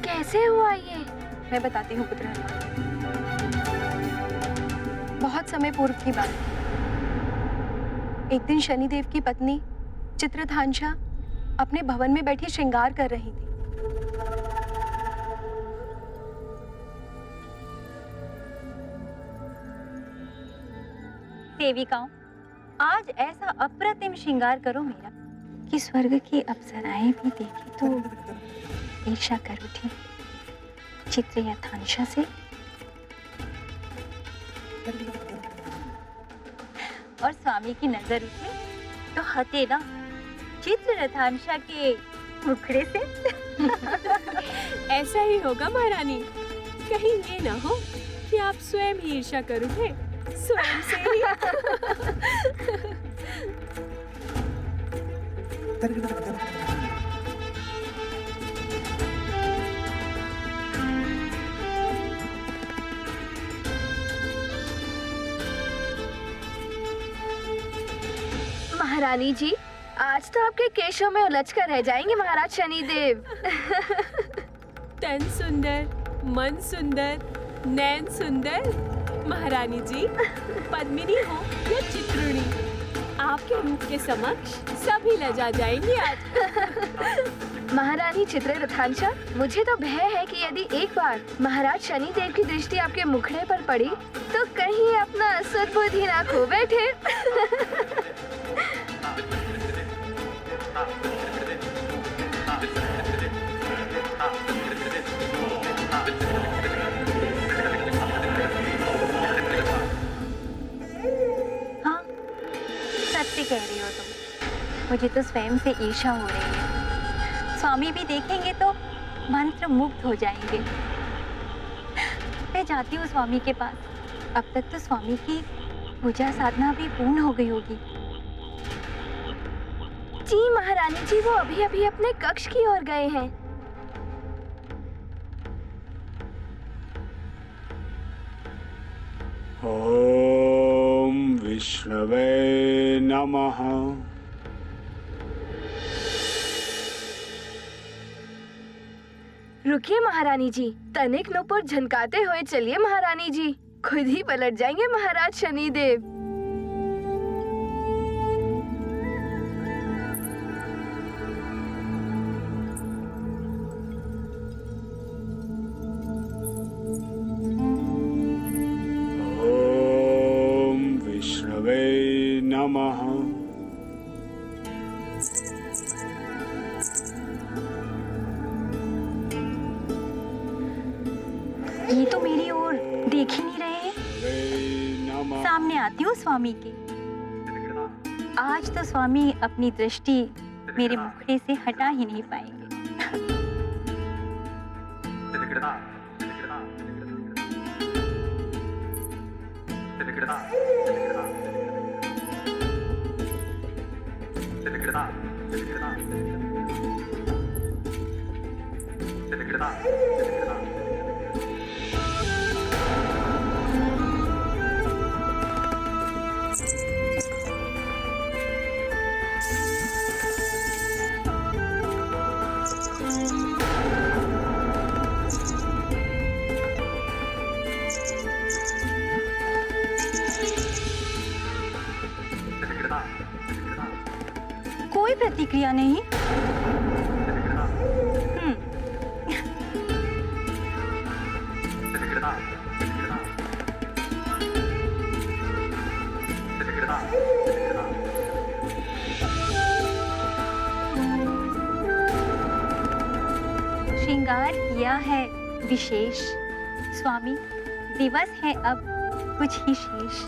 कैसे हुआ ये? मैं बताती हूँ पुत्र हनुमान। बहुत समय पूर्व की बात। एक दिन शनिदेव की पत्नी चित्रधांशा अपने भवन में बैठी श्रृंगार कर रही थी। सेविकाओं, आज ऐसा अप्रतिम श्रृंगार करो मेरा कि स्वर्ग की अप्सराएं भी देखें तो ईर्ष्या कर उठी। चित्रधांशा से और स्वामी की नजर उठे तो हटे ना चित्रधांशा के मुखड़े से। ऐसा ही होगा महारानी। कहीं ये ना हो कि आप स्वयं ही ईर्ष्या कर उठे, स्वयं से ही। महारानी जी, आज तो आपके केशों में उलझ कर रह जाएंगे महाराज शनिदेव। तन सुंदर, मन सुंदर, नैन सुंदर। महारानी जी, पद्मिनी हो या चित्रुणी, आपके रूप के समक्ष सभी लजा जाएंगे आज। महारानी चित्ररथांशा, मुझे तो भय है कि यदि एक बार महाराज शनिदेव की दृष्टि आपके मुखड़े पर पड़ी तो कहीं अपना सद्बुद्धि ना खो बैठे। हाँ, सत्य कह रही हो तुम। मुझे तो स्वयं से ईर्ष्या हो रही है। स्वामी भी देखेंगे तो मंत्र मुग्ध हो जाएंगे। मैं जाती हूँ स्वामी के पास। अब तक तो स्वामी की पूजा साधना भी पूर्ण हो गई होगी। जी महारानी जी, वो अभी अभी अपने कक्ष की ओर गए हैं। ओम विष्णवे नमः। रुकिए महारानी जी, तनिक नुपुर झनकाते हुए चलिए महारानी जी, खुद ही पलट जाएंगे महाराज शनिदेव। ओम विष्णवे नमः। ये तो मेरी ओर देख ही नहीं रहे हैं। सामने आती हूँ स्वामी के। आज तो स्वामी अपनी दृष्टि मेरे मुखड़े से हटा ही नहीं पाएंगे। कोई प्रतिक्रिया नहीं। श्रृंगार किया है विशेष स्वामी, दिवस है अब कुछ ही शेष।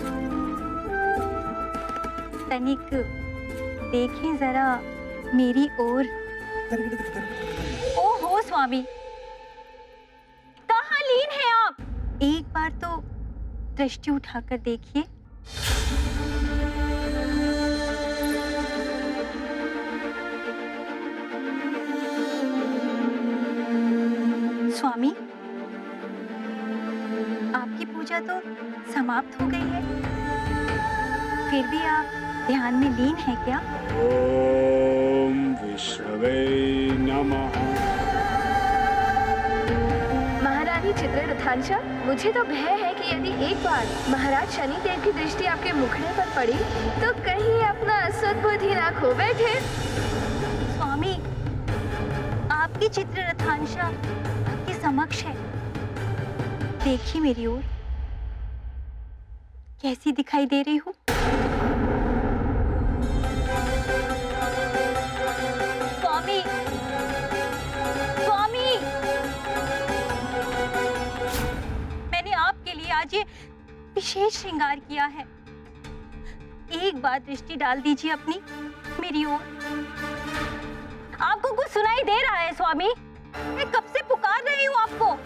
तनिक देखें जरा मेरी ओर। ओहो स्वामी, कहाँ लीन हैं आप? एक बार तो दृष्टि उठाकर देखिए। स्वामी, आपकी पूजा तो समाप्त हो गई है, फिर भी आप ध्यान में लीन हैं क्या? ओम विष्णवे नमः। मेरी चित्ररथांशा, मुझे तो भय है कि यदि एक बार महाराज शनिदेव की दृष्टि आपके मुखड़े पर पड़ी तो कहीं अपना सद्बुद्धि ना खो बैठे। स्वामी, आपकी चित्ररथांशा आपके समक्ष है। देखिए मेरी ओर, कैसी दिखाई दे रही हूँ? स्वामी, स्वामी, मैंने आपके लिए आज ये विशेष श्रृंगार किया है। एक बार दृष्टि डाल दीजिए अपनी मेरी ओर। आपको कुछ सुनाई दे रहा है स्वामी? मैं कब से पुकार रही हूँ आपको।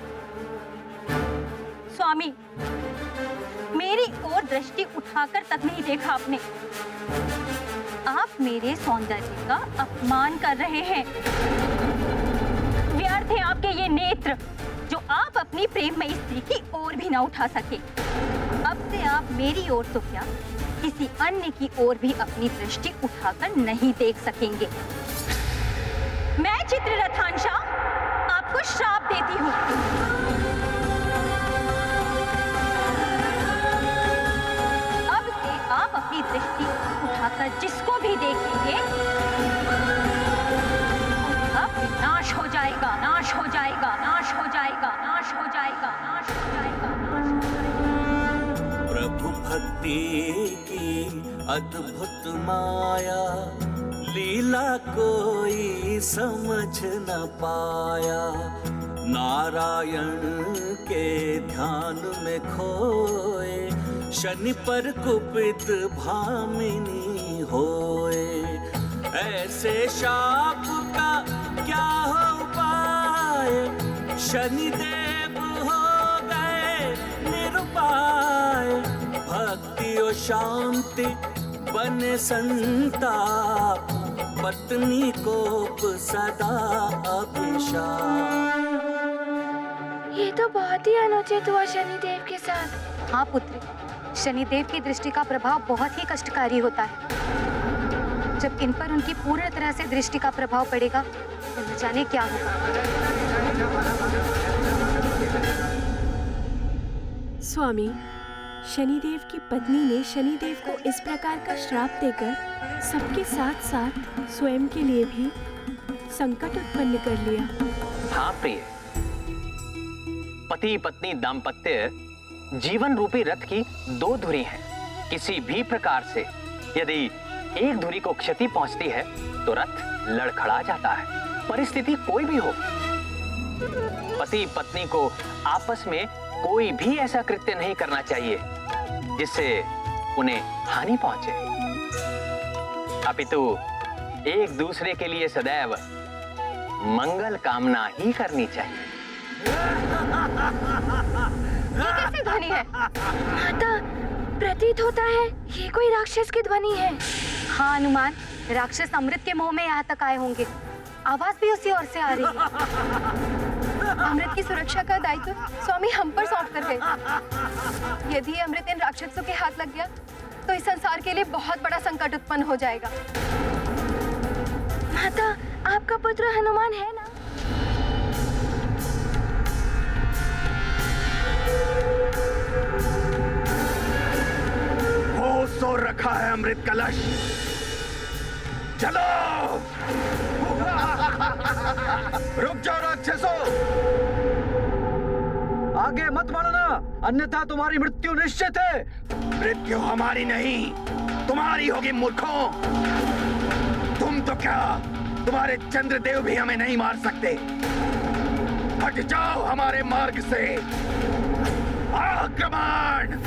स्वामी, मेरी ओर दृष्टि उठाकर तक नहीं देखा आपने। आप मेरे सौंदर्य का अपमान कर रहे हैं। व्यर्थ है आपके ये नेत्र जो आप अपनी प्रेममयी स्त्री की ओर भी ना उठा सके। अब से आप मेरी ओर तो क्या, किसी अन्य की ओर भी अपनी दृष्टि उठाकर नहीं देख सकेंगे। मैं चित्ररथांशा आपको श्राप देती हूँ। अब से आप अपनी दृष्टि उठाकर जिसको भी देखेंगे अब नाश हो जाएगा, नाश हो जाएगा, नाश हो जाएगा, नाश हो जाएगा, नाश हो जाएगा, नाश हो जाएगा। प्रभु भक्ति की अद्भुत माया, लीला कोई समझ न पाया। नारायण के ध्यान में खोए, शनि पर कुपित भामिनी होए। ऐसे शाप का क्या हो पाए, शनिदेव हो गए निरुपाय। भक्ति और शांति बने संताप, पत्नी कोप सदा अभिशाप। ये तो बहुत ही अनुचित हुआ शनिदेव के साथ। हाँ पुत्री, शनिदेव की दृष्टि का प्रभाव बहुत ही कष्टकारी होता है। जब इन पर उनकी पूर्ण तरह से दृष्टि का प्रभाव पड़ेगा तो न जाने क्या होगा। स्वामी, शनिदेव की पत्नी ने शनिदेव को इस प्रकार का श्राप देकर सबके साथ साथ स्वयं के लिए भी संकट उत्पन्न कर लिया। हाँ प्रिय, पति पत्नी दाम्पत्य जीवन रूपी रथ की दो धुरी हैं। किसी भी प्रकार से यदि एक धुरी को क्षति पहुंचती है तो रथ लड़खड़ा जाता है। परिस्थिति कोई भी हो, पति पत्नी को आपस में कोई भी ऐसा कृत्य नहीं करना चाहिए जिससे उन्हें हानि पहुंचे, अपितु एक दूसरे के लिए सदैव मंगल कामना ही करनी चाहिए। ये कैसी ध्वनि है? माता, प्रतीत होता है ये कोई राक्षस की ध्वनि है। हाँ अनुमान, राक्षस अमृत के मोह में यहाँ तक आए होंगे। आवाज भी उसी ओर से आ रही है। अमृत की सुरक्षा का दायित्व स्वामी हम पर सौंप कर गए। यदि अमृत इन राक्षसों के हाथ लग गया तो इस संसार के लिए बहुत बड़ा संकट उत्पन्न हो जाएगा। माता, आपका पुत्र हनुमान है ना? हो सो रखा है अमृत कलश, चलो। रुक जाओ राक्षसों, आगे मत बढ़ना, अन्यथा तुम्हारी मृत्यु निश्चित है। मृत्यु हमारी नहीं, तुम्हारी होगी मूर्खों। तुम तो क्या, तुम्हारे चंद्रदेव भी हमें नहीं मार सकते। हट जाओ हमारे मार्ग से। आक्रमण!